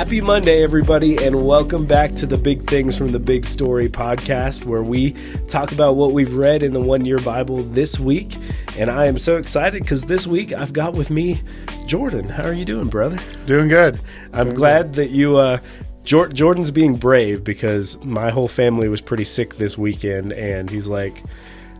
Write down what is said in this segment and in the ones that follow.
Happy Monday, everybody, and welcome back to the Big Things from the Big Story podcast, where we talk about what we've read in the one-year Bible this week. And I am so excited because this week I've got with me Jordan. How are you doing, brother? Doing good. I'm glad that you... Jordan's being brave because my whole family was pretty sick this weekend, and he's like,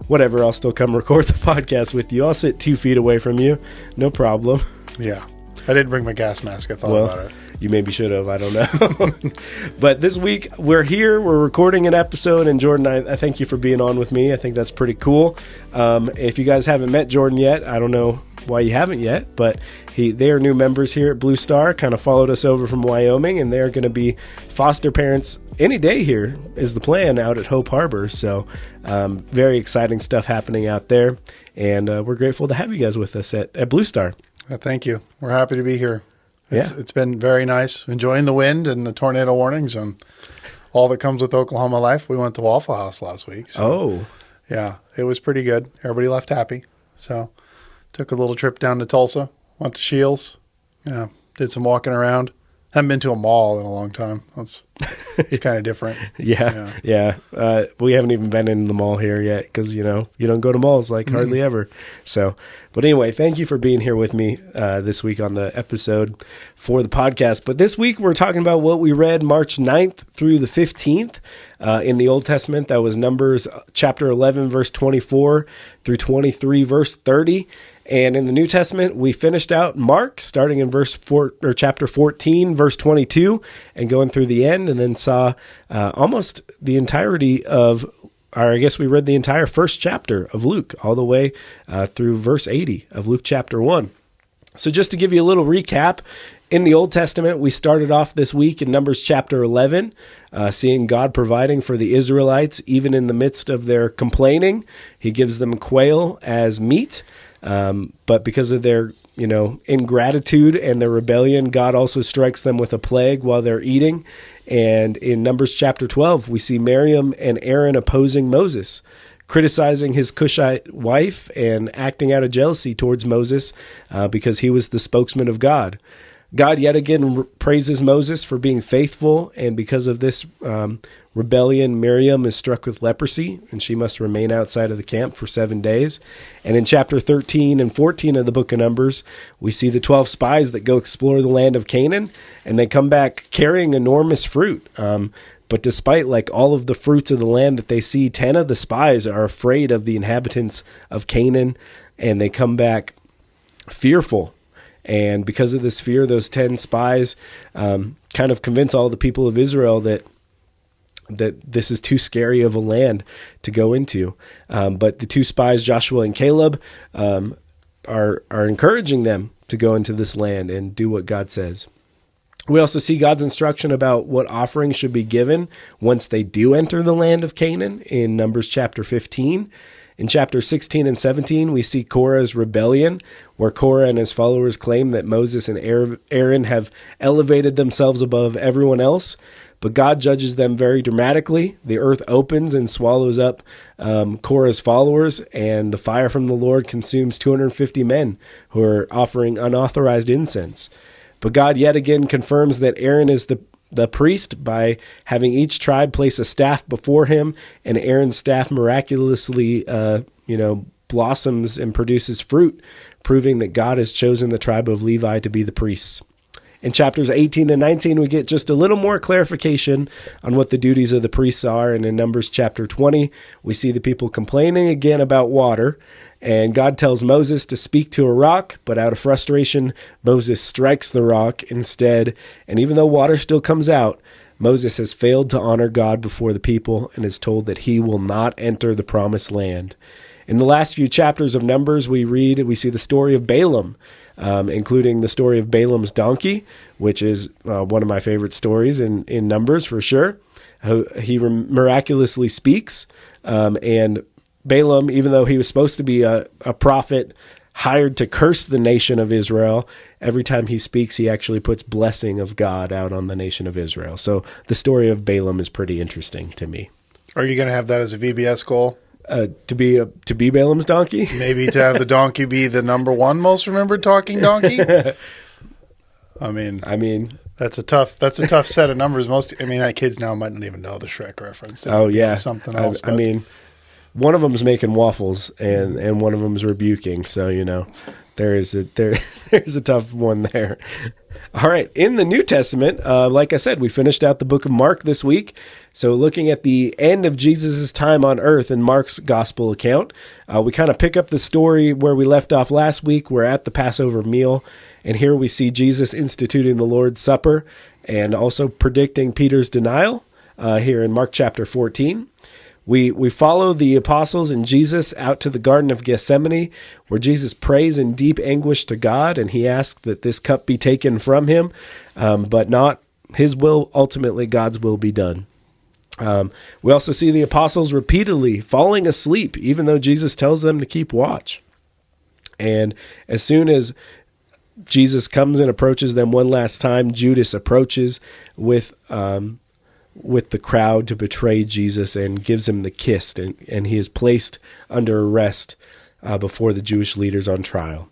whatever, I'll still come record the podcast with you. I'll sit 2 feet away from you. No problem. Yeah. I didn't bring my gas mask. I thought about it. You maybe should have. I don't know. But this week, we're here. We're recording an episode. And Jordan, I thank you for being on with me. I think that's pretty cool. If you guys haven't met Jordan yet, I don't know why you haven't yet. But they are new members here at Blue Starr. Kind of followed us over from Wyoming. And they're going to be foster parents any day here is the plan out at Hope Harbor. So very exciting stuff happening out there. And we're grateful to have you guys with us at Blue Starr. Thank you. We're happy to be here. It's been very nice, enjoying the wind and the tornado warnings and all that comes with Oklahoma life. We went to Waffle House last week. So, yeah, it was pretty good. Everybody left happy. So took a little trip down to Tulsa, went to Shields, did some walking around. Haven't been to a mall in a long time. It's kind of different. Yeah. We haven't even been in the mall here yet because, you don't go to malls like hardly ever. So, but anyway, thank you for being here with me this week on the episode for the podcast. But this week we're talking about what we read March 9th through the 15th in the Old Testament. That was Numbers chapter 11, verse 24 through 23, verse 30. And in the New Testament, we finished out Mark, starting in chapter 14, verse 22, and going through the end, and then saw almost the entirety of, or I guess we read the entire first chapter of Luke, all the way through verse 80 of Luke chapter 1. So just to give you a little recap, in the Old Testament, we started off this week in Numbers chapter 11, seeing God providing for the Israelites, even in the midst of their complaining. He gives them quail as meat. But because of their, ingratitude and their rebellion, God also strikes them with a plague while they're eating. And in Numbers chapter 12, we see Miriam and Aaron opposing Moses, criticizing his Cushite wife and acting out of jealousy towards Moses because he was the spokesman of God. God yet again praises Moses for being faithful, and because of this rebellion, Miriam is struck with leprosy, and she must remain outside of the camp for 7 days. And in chapter 13 and 14 of the book of Numbers, we see the 12 spies that go explore the land of Canaan, and they come back carrying enormous fruit. But despite all of the fruits of the land that they see, 10 of the spies are afraid of the inhabitants of Canaan, and they come back fearful. And because of this fear, those 10 spies kind of convince all the people of Israel that this is too scary of a land to go into. But the 2 spies, Joshua and Caleb, are encouraging them to go into this land and do what God says. We also see God's instruction about what offerings should be given once they do enter the land of Canaan in Numbers chapter 15. In chapter 16 and 17, we see Korah's rebellion, where Korah and his followers claim that Moses and Aaron have elevated themselves above everyone else, but God judges them very dramatically. The earth opens and swallows up Korah's followers, and the fire from the Lord consumes 250 men who are offering unauthorized incense. But God yet again confirms that Aaron is the priest by having each tribe place a staff before him, and Aaron's staff miraculously, blossoms and produces fruit, proving that God has chosen the tribe of Levi to be the priests. In chapters 18 and 19, we get just a little more clarification on what the duties of the priests are, and in Numbers chapter 20, we see the people complaining again about water, and God tells Moses to speak to a rock, but out of frustration, Moses strikes the rock instead. And even though water still comes out, Moses has failed to honor God before the people and is told that he will not enter the promised land. In the last few chapters of Numbers, we see the story of Balaam, including the story of Balaam's donkey, which is one of my favorite stories in Numbers for sure. He miraculously speaks, and Balaam, even though he was supposed to be a prophet hired to curse the nation of Israel, every time he speaks, he actually puts blessing of God out on the nation of Israel. So the story of Balaam is pretty interesting to me. Are you going to have that as a VBS goal? To be Balaam's donkey? Maybe to have the donkey be the number one most remembered talking donkey? I mean, That's a tough set of numbers. Kids now might not even know the Shrek reference. Something else. I mean, one of them's making waffles and one of them's rebuking. So, there's a tough one there. All right. In the New Testament, like I said, we finished out the book of Mark this week. So looking at the end of Jesus' time on earth in Mark's gospel account, we kind of pick up the story where we left off last week. We're at the Passover meal, and here we see Jesus instituting the Lord's Supper and also predicting Peter's denial here in Mark chapter 14. We follow the apostles and Jesus out to the Garden of Gethsemane, where Jesus prays in deep anguish to God, and he asks that this cup be taken from him, but not his will, ultimately God's will be done. We also see the apostles repeatedly falling asleep, even though Jesus tells them to keep watch. And as soon as Jesus comes and approaches them one last time, Judas approaches with the crowd to betray Jesus and gives him the kiss, and he is placed under arrest before the Jewish leaders on trial.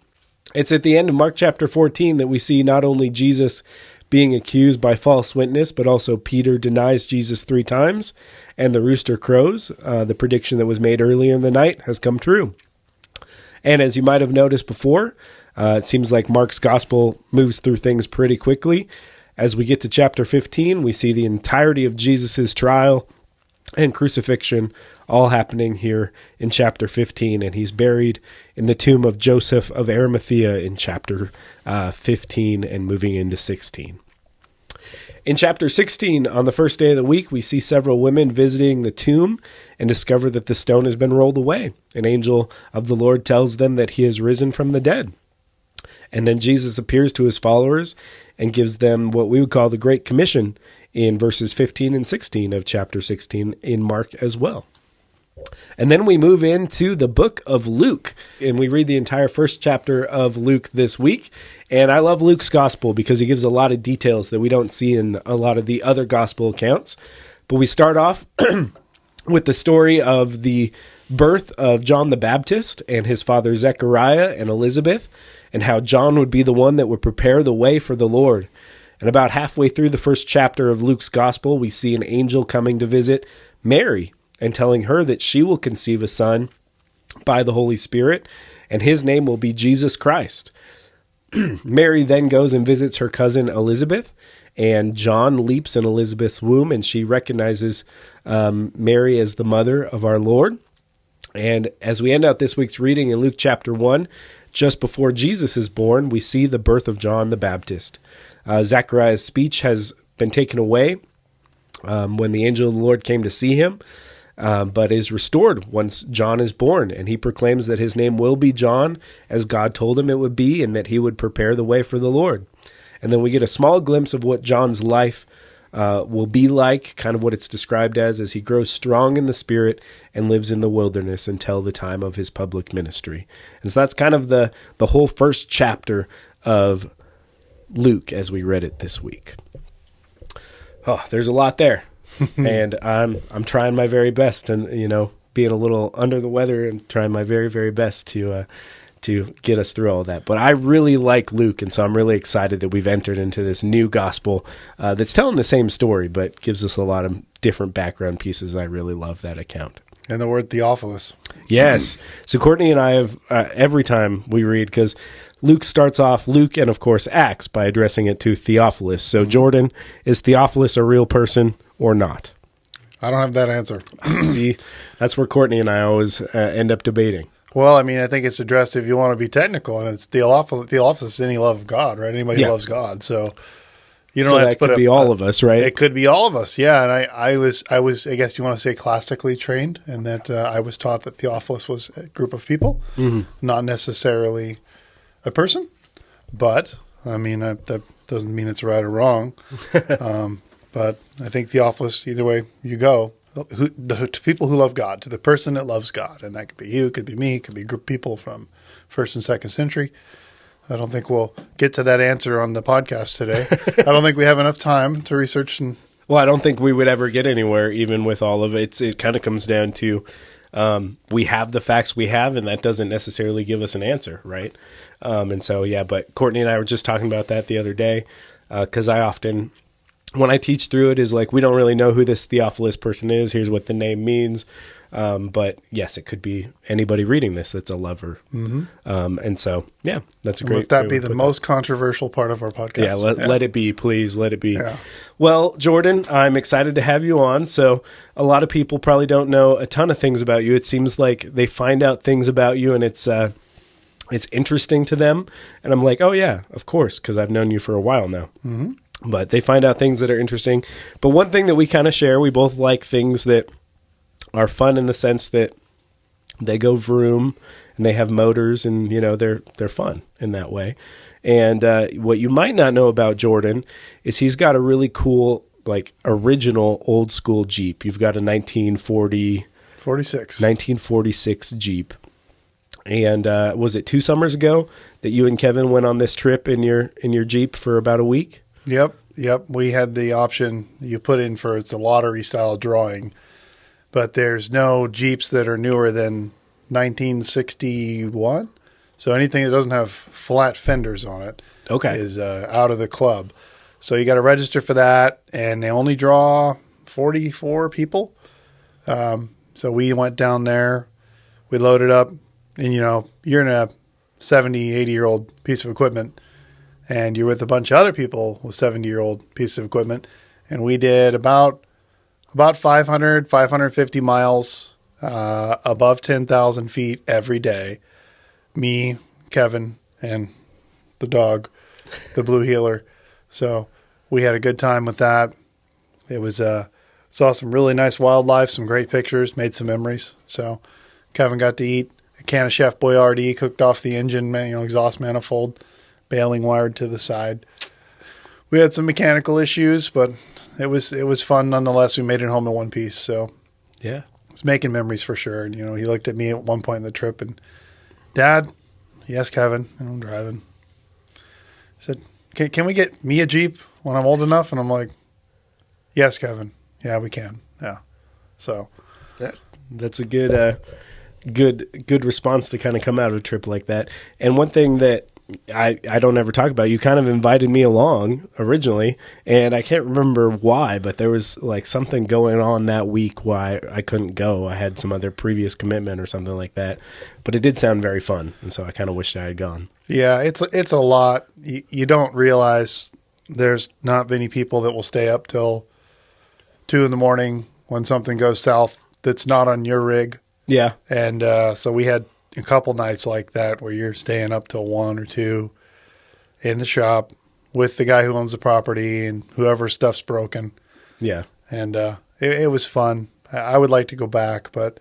It's at the end of Mark chapter 14 that we see not only Jesus being accused by false witness, but also Peter denies Jesus 3 times, and the rooster crows. The prediction that was made earlier in the night has come true. And as you might have noticed before, it seems like Mark's gospel moves through things pretty quickly. As we get to chapter 15, we see the entirety of Jesus' trial and crucifixion all happening here in chapter 15, and he's buried in the tomb of Joseph of Arimathea in chapter 15 and moving into 16. In chapter 16, on the first day of the week, we see several women visiting the tomb and discover that the stone has been rolled away. An angel of the Lord tells them that he has risen from the dead. And then Jesus appears to his followers and gives them what we would call the Great Commission in verses 15 and 16 of chapter 16 in Mark as well. And then we move into the book of Luke, and we read the entire first chapter of Luke this week. And I love Luke's gospel because he gives a lot of details that we don't see in a lot of the other gospel accounts. But we start off with the story of the birth of John the Baptist and his father Zechariah and Elizabeth, and how John would be the one that would prepare the way for the Lord. And about halfway through the first chapter of Luke's gospel, we see an angel coming to visit Mary and telling her that she will conceive a son by the Holy Spirit, and his name will be Jesus Christ. Mary then goes and visits her cousin Elizabeth, and John leaps in Elizabeth's womb, and she recognizes Mary as the mother of our Lord. And as we end out this week's reading in Luke chapter 1, just before Jesus is born, we see the birth of John the Baptist. Zechariah's speech has been taken away when the angel of the Lord came to see him, but is restored once John is born, and he proclaims that his name will be John, as God told him it would be, and that he would prepare the way for the Lord. And then we get a small glimpse of what John's life will be like, kind of what it's described as he grows strong in the Spirit and lives in the wilderness until the time of his public ministry. And so that's kind of the whole first chapter of Luke as we read it this week. Oh, there's a lot there. And I'm trying my very best, and being a little under the weather and trying my very, very best to get us through all that. But I really like Luke, and so I'm really excited that we've entered into this new gospel that's telling the same story, but gives us a lot of different background pieces. I really love that account. And the word Theophilus. Yes. So Courtney and I have, every time we read, because Luke starts off Luke and, of course, Acts by addressing it to Theophilus. So, Jordan, is Theophilus a real person or not? I don't have that answer. See, that's where Courtney and I always end up debating. Well, I think it's addressed, if you want to be technical, and it's Theophilus is any love of God, right? Anybody who loves God. So you don't have to put it. Could be all of us, right? It could be all of us, yeah. And I was, I guess you want to say, classically trained, and that I was taught that Theophilus was a group of people, not necessarily a person. But that doesn't mean it's right or wrong. But I think Theophilus, either way you go, to people who love God, to the person that loves God. And that could be you, could be me, could be group of people from 1st and 2nd century. I don't think we'll get to that answer on the podcast today. I don't think we have enough time to research. Well, I don't think we would ever get anywhere, even with all of it. It kind of comes down to we have the facts we have, and that doesn't necessarily give us an answer, right? And so, yeah, but Courtney and I were just talking about that the other day. because I often, when I teach through it, is like, we don't really know who this Theophilus person is. Here's what the name means. But yes, it could be anybody reading this that's a lover. And so, yeah, that's a great. Let that be the most controversial part of our podcast. Yeah, let it be, please. Let it be. Yeah. Well, Jordan, I'm excited to have you on. So a lot of people probably don't know a ton of things about you. It seems like they find out things about you and it's interesting to them. And I'm like, oh yeah, of course, because I've known you for a while now. But they find out things that are interesting. But one thing that we kind of share, we both like things that are fun in the sense that they go vroom and they have motors and, you know, they're fun in that way. And what you might not know about Jordan is he's got a really cool, like, original old school Jeep. You've got a 1946 Jeep. And was it 2 summers ago that you and Kevin went on this trip in your Jeep for about a week? Yep. We had the option you put in for, it's a lottery style drawing, but there's no Jeeps that are newer than 1961. So anything that doesn't have flat fenders on it is out of the club. So you got to register for that, and they only draw 44 people. So we went down there, we loaded up, and, you know, you're in a 70, 80-year-old piece of equipment, and you're with a bunch of other people with 70-year-old pieces of equipment. And we did about 550 miles above 10,000 feet every day. Me, Kevin, and the dog, the Blue Heeler. So we had a good time with that. It was saw some really nice wildlife, some great pictures, made some memories. So Kevin got to eat a can of Chef Boyardee cooked off the engine, exhaust manifold, baling wired to the side. We had some mechanical issues, but it was fun nonetheless. We made it home in one piece. So yeah, it's making memories for sure. And, he looked at me at one point in the trip and, Dad, yes, Kevin, I'm driving. He said, can we get me a Jeep when I'm old enough? And I'm like, yes, Kevin. Yeah, we can. Yeah. So that's a good response to kind of come out of a trip like that. And one thing that I don't ever talk about, you kind of invited me along originally, and I can't remember why, but there was like something going on that week why I couldn't go. I had some other previous commitment or something like that, but it did sound very fun, and so I kind of wished I had gone. Yeah, it's a lot. You don't realize there's not many people that will stay up till 2 a.m. when something goes south that's not on your rig. Yeah. And so we had a couple nights like that where you're staying up till 1 or 2 in the shop with the guy who owns the property and whoever's stuff's broken. Yeah. And it was fun. I would like to go back, but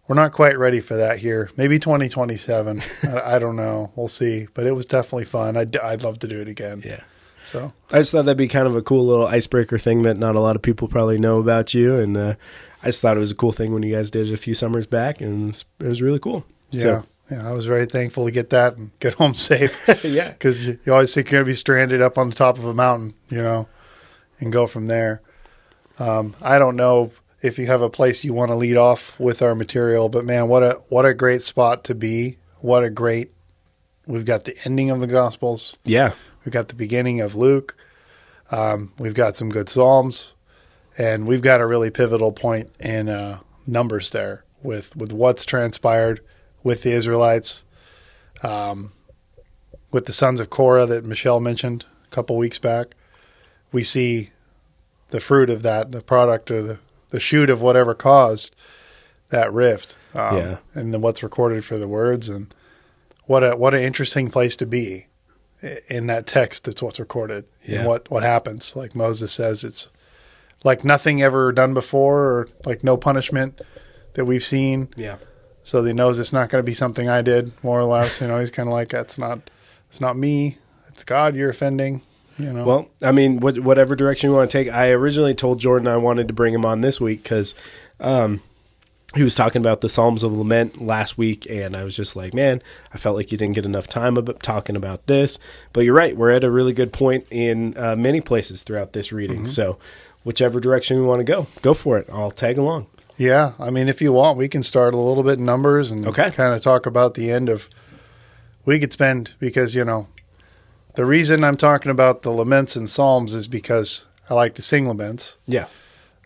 we're not quite ready for that here. Maybe 2027. I don't know. We'll see. But it was definitely fun. I'd love to do it again. Yeah. So I just thought that'd be kind of a cool little icebreaker thing that not a lot of people probably know about you. And I just thought it was a cool thing when you guys did it a few summers back, and it was really cool. Yeah. So, I was very thankful to get that and get home safe. Yeah. Because you always think you're going to be stranded up on the top of a mountain, and go from there. I don't know if you have a place you want to lead off with our material, but man, what a great spot to be. We've got the ending of the Gospels. Yeah. We've got the beginning of Luke. We've got some good Psalms, and we've got a really pivotal point in Numbers there with what's transpired with the Israelites, with the sons of Korah that Michelle mentioned a couple weeks back. We see the fruit of that, the product or the shoot of whatever caused that rift, and then what's recorded for the words, and what an interesting place to be in that text. It's what's recorded and what happens. Like Moses says, it's like nothing ever done before, or like no punishment that we've seen. Yeah. So he knows it's not going to be something I did, more or less. He's kind of like, it's not me. It's God you're offending. Well, I mean, whatever direction you want to take. I originally told Jordan I wanted to bring him on this week because he was talking about the Psalms of Lament last week, and I was just like, man, I felt like you didn't get enough time talking about this. But you're right. We're at a really good point in many places throughout this reading. Mm-hmm. So whichever direction we want to go for it. I'll tag along. Yeah. I mean, if you want, we can start a little bit in Numbers and kind of talk about the end of, we could spend, because, The reason I'm talking about the laments and psalms is because I like to sing laments. Yeah.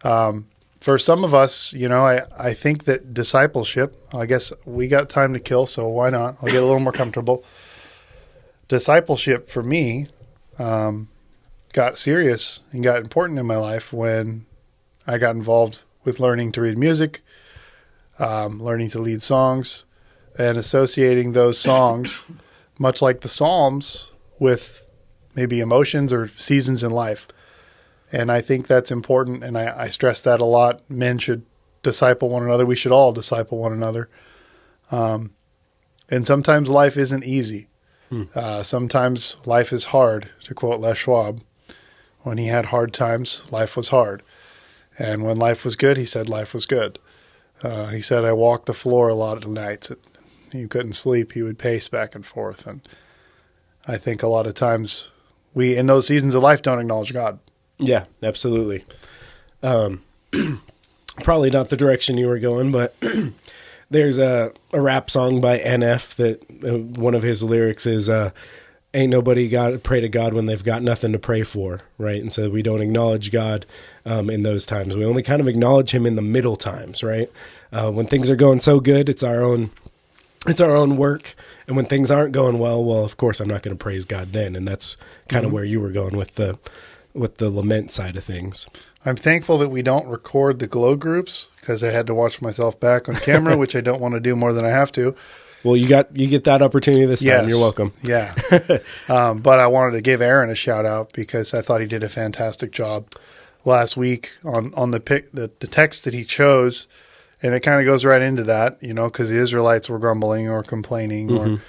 For some of us, I think that discipleship, I guess we got time to kill, so why not? I'll get a little more comfortable. Discipleship for me got serious and got important in my life when I got involved with learning to read music, learning to lead songs, and associating those songs, much like the Psalms, with maybe emotions or seasons in life. And I think that's important, and I stress that a lot. Men should disciple one another. We should all disciple one another. And sometimes life isn't easy. Sometimes life is hard, to quote Les Schwab. When he had hard times, life was hard. And when life was good, he said life was good. He said, I walked the floor a lot of nights. He couldn't sleep. He would pace back and forth. And I think a lot of times we, in those seasons of life, don't acknowledge God. Yeah, absolutely. Probably not the direction you were going, but there's a rap song by NF that one of his lyrics is, ain't nobody got pray to God when they've got nothing to pray for, right? And so we don't acknowledge God in those times. We only kind of acknowledge him in the middle times, right? When things are going so good, it's our own work. And when things aren't going well, of course I'm not going to praise God then. And that's kind of where you were going with the lament side of things. I'm thankful that we don't record the glow groups because I had to watch myself back on camera, which I don't want to do more than I have to. Well, you get that opportunity this time. Yes. You're welcome. Yeah. But I wanted to give Aaron a shout out because I thought he did a fantastic job last week on the text that he chose. And it kind of goes right into that, because the Israelites were grumbling or complaining or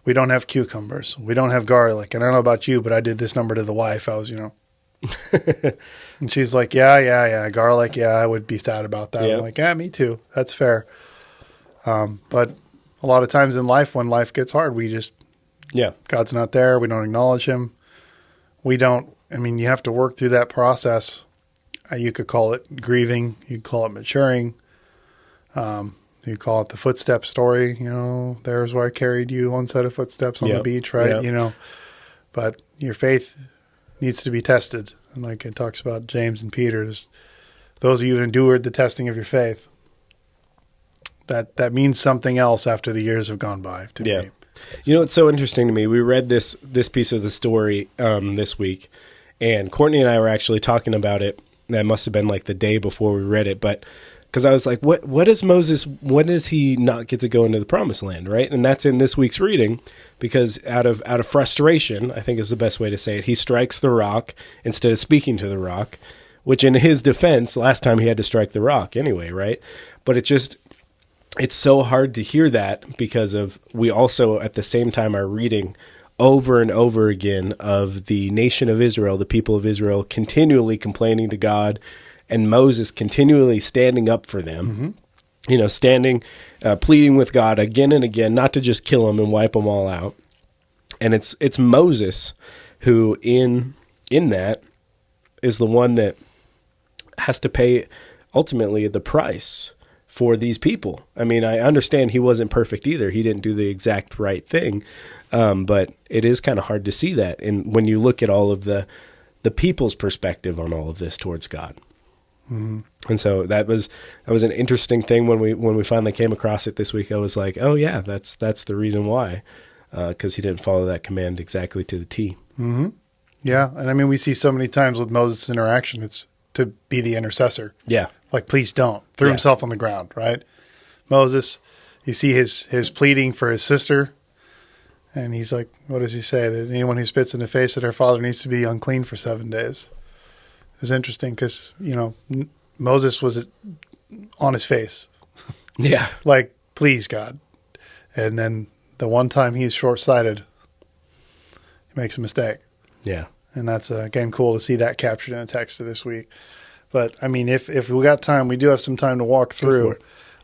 we don't have cucumbers. We don't have garlic. And I don't know about you, but I did this number to the wife. I was, and she's like, yeah, garlic. Yeah, I would be sad about that. Yep. I'm like, yeah, me too. That's fair. But a lot of times in life, when life gets hard, God's not there. We don't acknowledge him. You have to work through that process. You could call it grieving. You could call it maturing. You call it the footstep story. There's where I carried you, one set of footsteps on the beach, right? Yep. But your faith needs to be tested. And like it talks about James and Peter, those of you who endured the testing of your faith, that means something else after the years have gone by to me. It's so interesting to me. We read this piece of the story this week, and Courtney and I were actually talking about it. That must have been like the day before we read it, but because I was like, what does Moses, when does he not get to go into the promised land, right? And that's in this week's reading, because out of frustration, I think is the best way to say it, he strikes the rock instead of speaking to the rock, which in his defense, last time he had to strike the rock anyway, right? But it's so hard to hear that because we also at the same time are reading over and over again of the nation of Israel, the people of Israel, continually complaining to God, and Moses continually standing up for them, pleading with God again and again, not to just kill them and wipe them all out. And it's Moses who in that is the one that has to pay ultimately the price for these people. I mean, I understand he wasn't perfect either. He didn't do the exact right thing. But it is kind of hard to see that. And when you look at all of the people's perspective on all of this towards God. Mm-hmm. And so that was an interesting thing when we finally came across it this week. I was like, oh yeah, that's the reason why, because he didn't follow that command exactly to the T. Mm-hmm. Yeah, and I mean we see so many times with Moses' interaction, it's to be the intercessor. Yeah, like please don't threw himself on the ground, right? Moses, you see his pleading for his sister, and he's like, what does he say? That anyone who spits in the face of their father needs to be unclean for 7 days. It's interesting because, Moses was on his face. Yeah. Like, please, God. And then the one time he's short-sighted, he makes a mistake. Yeah. And that's, again, cool to see that captured in the text of this week. But, I mean, if we got time, we do have some time to walk through.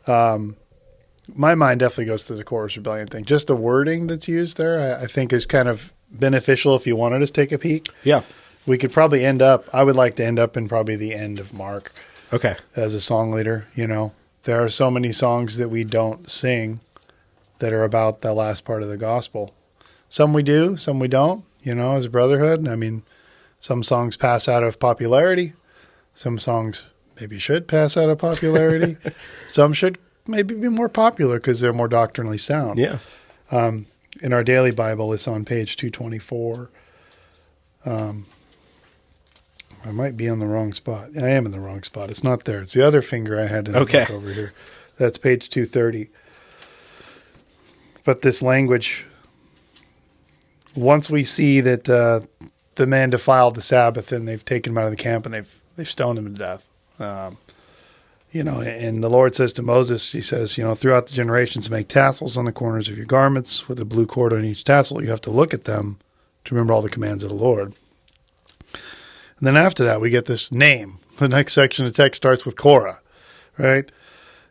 My mind definitely goes to the Chorus Rebellion thing. Just the wording that's used there, I think, is kind of beneficial if you wanted us to take a peek. Yeah. We could probably I would like to end up in probably the end of Mark. Okay. As a song leader, there are so many songs that we don't sing that are about the last part of the gospel. Some we do, some we don't, as a brotherhood. I mean, some songs pass out of popularity. Some songs maybe should pass out of popularity. Some should maybe be more popular because they're more doctrinally sound. Yeah. In our daily Bible, it's on page 224. I might be on the wrong spot. I am in the wrong spot. It's not there. It's the other finger I had in the book over here. That's page 230. But this language, once we see that the man defiled the Sabbath and they've taken him out of the camp and they've stoned him to death. And the Lord says to Moses, he says, throughout the generations, make tassels on the corners of your garments with a blue cord on each tassel. You have to look at them to remember all the commands of the Lord. And then after that, we get this name. The next section of text starts with Korah, right?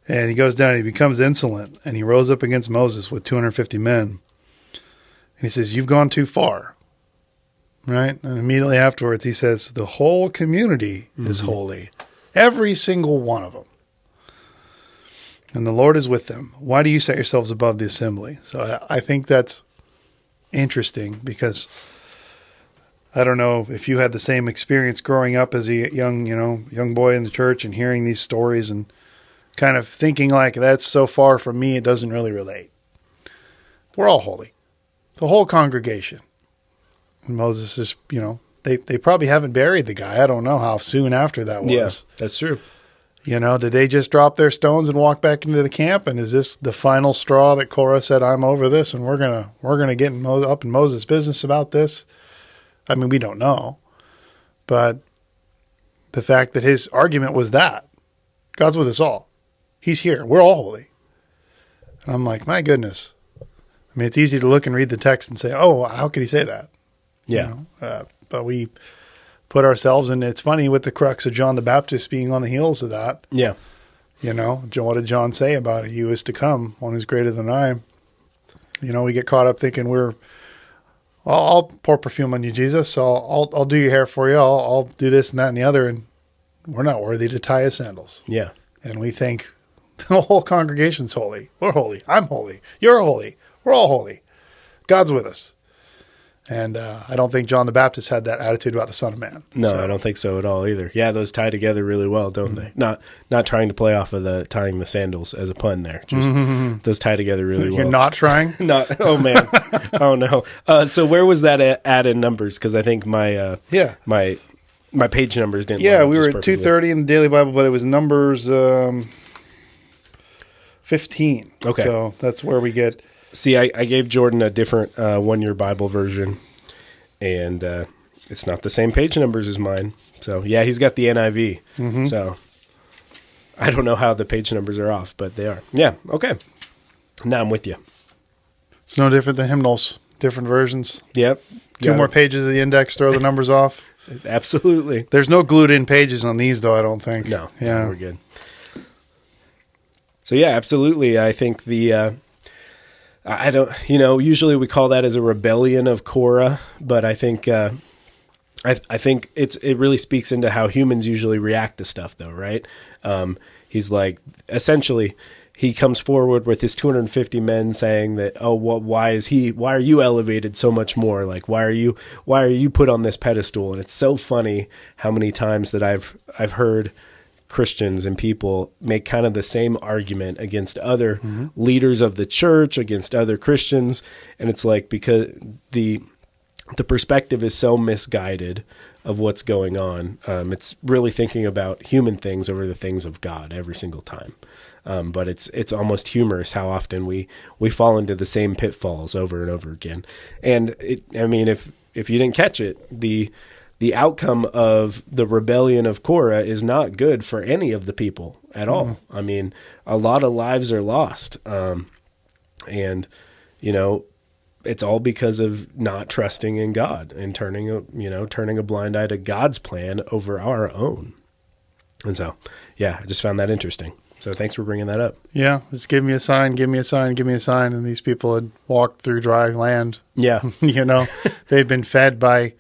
And he goes down and he becomes insolent. And he rose up against Moses with 250 men. And he says, you've gone too far, right? And immediately afterwards, he says, the whole community is holy. Every single one of them. And the Lord is with them. Why do you set yourselves above the assembly? So I think that's interesting because I don't know if you had the same experience growing up as a young boy in the church and hearing these stories and kind of thinking like, that's so far from me, it doesn't really relate. We're all holy. The whole congregation. And Moses is, they probably haven't buried the guy. I don't know how soon after that was. Yeah, that's true. Did they just drop their stones and walk back into the camp? And is this the final straw that Korah said, I'm over this and we're gonna get up in Moses' business about this? I mean, we don't know. But the fact that his argument was that God's with us all. He's here. We're all holy. And I'm like, my goodness. I mean, it's easy to look and read the text and say, oh, how could he say that? Yeah. But we put ourselves in. It's funny with the crux of John the Baptist being on the heels of that. Yeah. What did John say about it? He was to come, one who's greater than I. We get caught up thinking I'll pour perfume on you, Jesus. I'll do your hair for you. I'll do this and that and the other. And we're not worthy to tie his sandals. Yeah. And we think the whole congregation's holy. We're holy. I'm holy. You're holy. We're all holy. God's with us. And I don't think John the Baptist had that attitude about the Son of Man. No, I don't think so at all either. Yeah, those tie together really well, don't they? Not trying to play off of the tying the sandals as a pun there. Just those tie together really well. You're not trying? Not. Oh man. Oh no. So where was that at in numbers? Because I think my my page numbers didn't. Yeah, we were at 230 in the Daily Bible, but it was Numbers 15. Okay, so that's where we get. See, I gave Jordan a different one-year Bible version, and it's not the same page numbers as mine. So, yeah, he's got the NIV. Mm-hmm. So, I don't know how the page numbers are off, but they are. Yeah, okay. Now I'm with you. It's no different than hymnals, different versions. Yep. Two more pages of the index, throw the numbers off. Absolutely. There's no glued-in pages on these, though, I don't think. No, we're good. So, yeah, absolutely. I think the... I don't, usually we call that as a rebellion of Korah, but I think, I think it really speaks into how humans usually react to stuff though, right? He's like, essentially he comes forward with his 250 men saying that, oh, well, why are you elevated so much more? Like, why are you put on this pedestal? And it's so funny how many times that I've heard Christians and people make kind of the same argument against other leaders of the church, against other Christians. And it's like, because the perspective is so misguided of what's going on. It's really thinking about human things over the things of God every single time. But it's almost humorous how often we fall into the same pitfalls over and over again. And if you didn't catch it, the outcome of the rebellion of Korah is not good for any of the people at all. I mean, a lot of lives are lost. And, it's all because of not trusting in God and turning a blind eye to God's plan over our own. And so, yeah, I just found that interesting. So thanks for bringing that up. Yeah, just give me a sign, give me a sign, give me a sign. And these people had walked through dry land. Yeah. They'd been fed by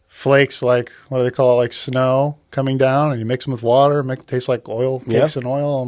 flakes, like, what do they call it, like snow coming down, and you mix them with water, make it taste like oil, cakes and oil.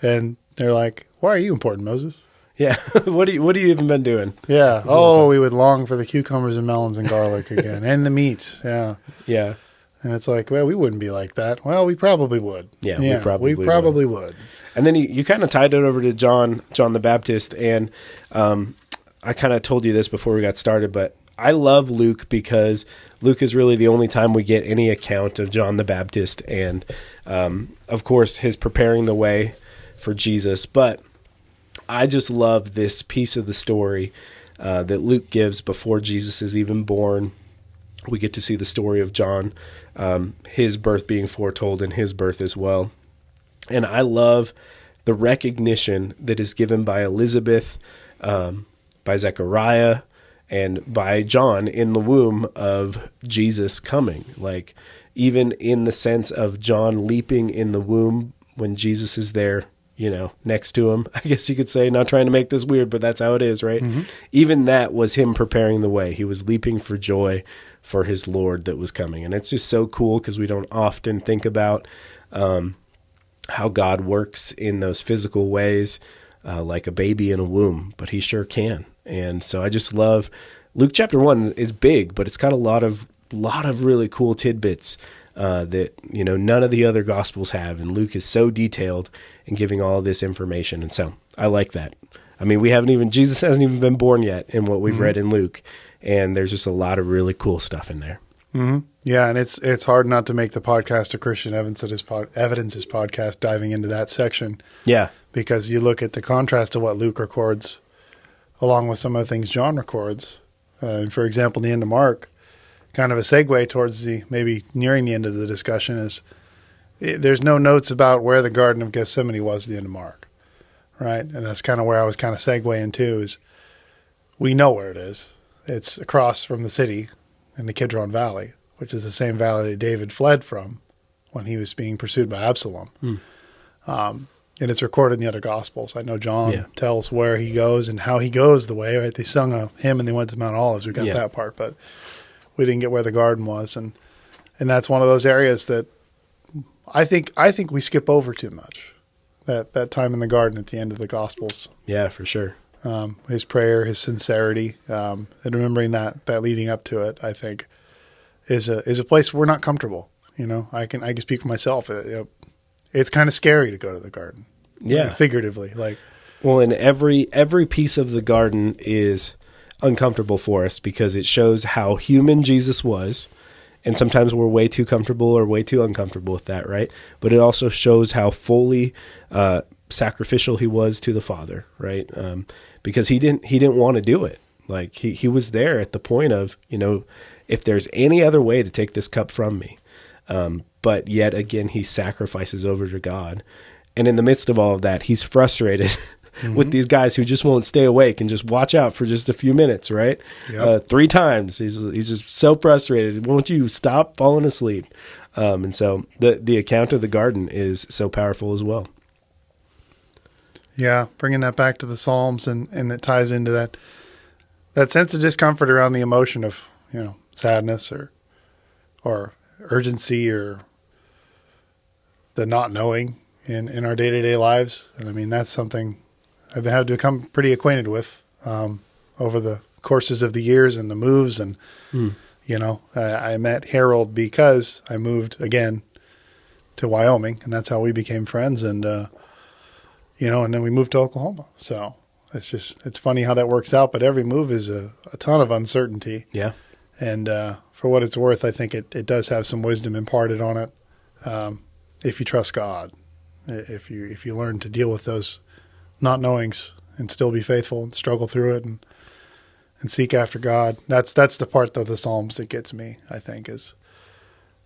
And they're like, why are you important, Moses? Yeah. What have you even been doing? Yeah. Oh, we would long for the cucumbers and melons and garlic again, and the meat. Yeah. Yeah. And it's like, well, we wouldn't be like that. Well, we probably would. Yeah, we probably would. And then you kind of tied it over to John the Baptist, and I kind of told you this before we got started, but I love Luke because Luke is really the only time we get any account of John the Baptist, and of course his preparing the way for Jesus. But I just love this piece of the story that Luke gives before Jesus is even born. We get to see the story of John, his birth being foretold and his birth as well. And I love the recognition that is given by Elizabeth, by Zechariah, and by John in the womb of Jesus coming. Like, even in the sense of John leaping in the womb when Jesus is there, next to him, I guess you could say, not trying to make this weird, but that's how it is, right? Mm-hmm. Even that was him preparing the way. He was leaping for joy for his Lord that was coming. And it's just so cool because we don't often think about how God works in those physical ways, like a baby in a womb, but he sure can. And so I just love Luke chapter 1 is big, but it's got a lot of really cool tidbits that none of the other gospels have, and Luke is so detailed in giving all of this information. And so I like that. I mean, Jesus hasn't even been born yet in what we've mm-hmm. read in Luke, and there's just a lot of really cool stuff in there. Mm-hmm. Yeah, and it's hard not to make the podcast a Christian Evidences podcast diving into that section. Yeah. Because you look at the contrast to what Luke records along with some of the things John records. And for example, in the end of Mark, kind of a segue towards maybe nearing the end of the discussion is there's no notes about where the Garden of Gethsemane was at the end of Mark, right? And that's kind of where I was kind of segueing to is we know where it is. It's across from the city in the Kidron Valley, which is the same valley that David fled from when he was being pursued by Absalom. And it's recorded in the other Gospels. I know John tells where he goes and how he goes the way, right? They sung a hymn and they went to Mount Olives. We got that part, but we didn't get where the garden was. And that's one of those areas that I think we skip over too much, that time in the garden at the end of the Gospels. Yeah, for sure. His prayer, his sincerity, and remembering that leading up to it, I think, is a place we're not comfortable. I can speak for myself. It's kind of scary to go to the garden. Yeah, figuratively, and every piece of the garden is uncomfortable for us because it shows how human Jesus was, and sometimes we're way too comfortable or way too uncomfortable with that, right? But it also shows how fully sacrificial he was to the Father, right? Because he didn't want to do it. Like he was there at the point of, if there's any other way to take this cup from me. But yet again, he sacrifices over to God. And in the midst of all of that, he's frustrated mm-hmm. with these guys who just won't stay awake and just watch out for just a few minutes, right? Yep. 3 times. He's just so frustrated. Won't you stop falling asleep? And so the account of the garden is so powerful as well. Yeah, bringing that back to the Psalms, and it ties into that sense of discomfort around the emotion of, sadness or urgency or the not knowing in our day-to-day lives. And I mean, that's something I've had to become pretty acquainted with over the courses of the years and the moves. And, I met Harold because I moved again to Wyoming, and that's how we became friends. And, and then we moved to Oklahoma. So it's funny how that works out, but every move is a ton of uncertainty. Yeah. And for what it's worth, I think it does have some wisdom imparted on it. If you trust God, if you learn to deal with those not knowings and still be faithful and struggle through it and seek after God, that's the part of the Psalms that gets me, I think, is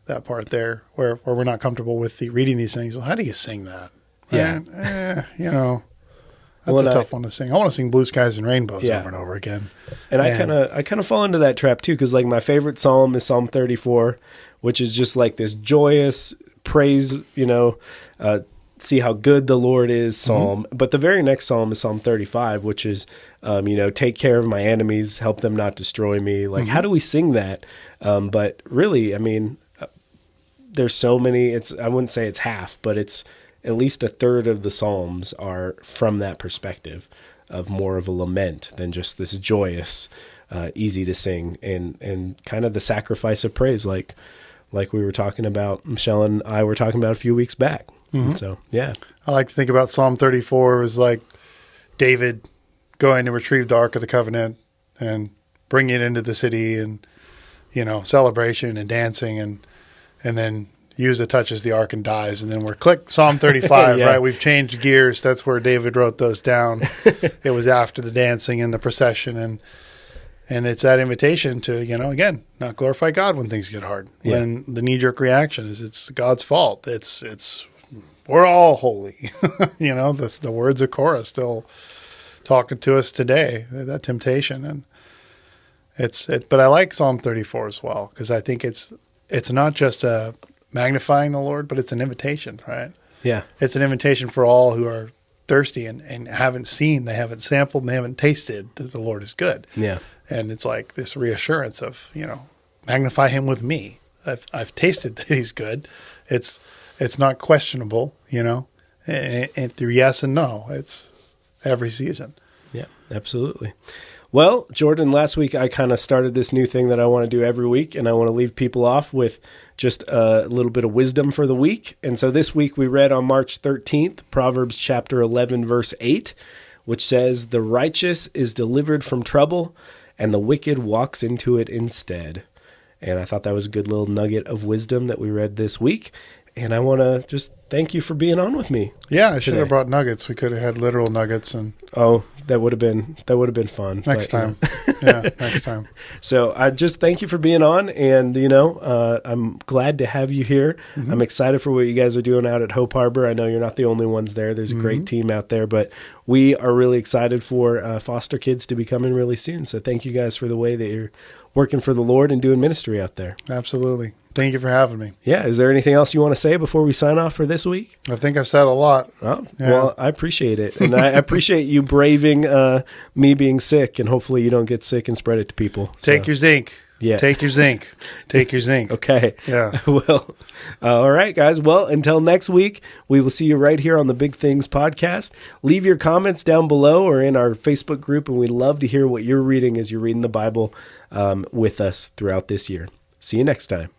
that part there where we're not comfortable with reading these things. Well, how do you sing that? Yeah. That's a tough one to sing. I want to sing Blue Skies and Rainbows over and over again. And I kind of fall into that trap too, because my favorite psalm is Psalm 34, which is just like this joyous praise, see how good the Lord is psalm. Mm-hmm. But the very next psalm is Psalm 35, which is, take care of my enemies, help them not destroy me. Like, how do we sing that? But really, I mean, there's so many. I wouldn't say it's half, but it's at least a third of the Psalms are from that perspective. more of a lament than just this joyous, easy to sing, and kind of the sacrifice of praise, like we were talking about, Michelle and I were talking about a few weeks back. Mm-hmm. So, yeah. I like to think about Psalm 34 as like David going to retrieve the Ark of the Covenant and bring it into the city, and, celebration and dancing, and then Uzzah touches the ark and dies, and then we're Psalm 35, yeah. Right? We've changed gears. That's where David wrote those down. It was after the dancing and the procession, and it's that invitation to, again, not glorify God when things get hard. Yeah. When the knee-jerk reaction is it's God's fault. It's we're all holy. The words of Korah still talking to us today, that temptation. And but I like Psalm 34 as well, because I think it's not just a magnifying the Lord, but it's an invitation, right? Yeah. It's an invitation for all who are thirsty and haven't seen, they haven't sampled, and they haven't tasted that the Lord is good. Yeah. And it's like this reassurance of, magnify him with me. I've tasted that he's good. It's not questionable, and through yes and no, it's every season. Yeah, absolutely. Well, Jordan, last week I kind of started this new thing that I want to do every week, and I want to leave people off with just a little bit of wisdom for the week. And so this week we read on March 13th, Proverbs chapter 11, verse 8, which says, "The righteous is delivered from trouble, and the wicked walks into it instead." And I thought that was a good little nugget of wisdom that we read this week. And I want to just thank you for being on with me. Yeah, I should have brought nuggets. We could have had literal nuggets, and that would have been fun. Next time. Yeah, next time. So I just thank you for being on, and I'm glad to have you here. Mm-hmm. I'm excited for what you guys are doing out at Hope Harbor. I know you're not the only ones there. There's a great team out there, but we are really excited for foster kids to be coming really soon. So thank you guys for the way that you're working for the Lord and doing ministry out there. Absolutely. Thank you for having me. Yeah. Is there anything else you want to say before we sign off for this week? I think I've said a lot. Oh, yeah. Well, I appreciate it. And I appreciate you braving me being sick, and hopefully you don't get sick and spread it to people. Take your zinc. Yeah. Take your zinc. Take your zinc. Okay. Yeah. Well, all right, guys. Well, until next week, we will see you right here on the Big Things podcast. Leave your comments down below or in our Facebook group, and we'd love to hear what you're reading as you're reading the Bible with us throughout this year. See you next time.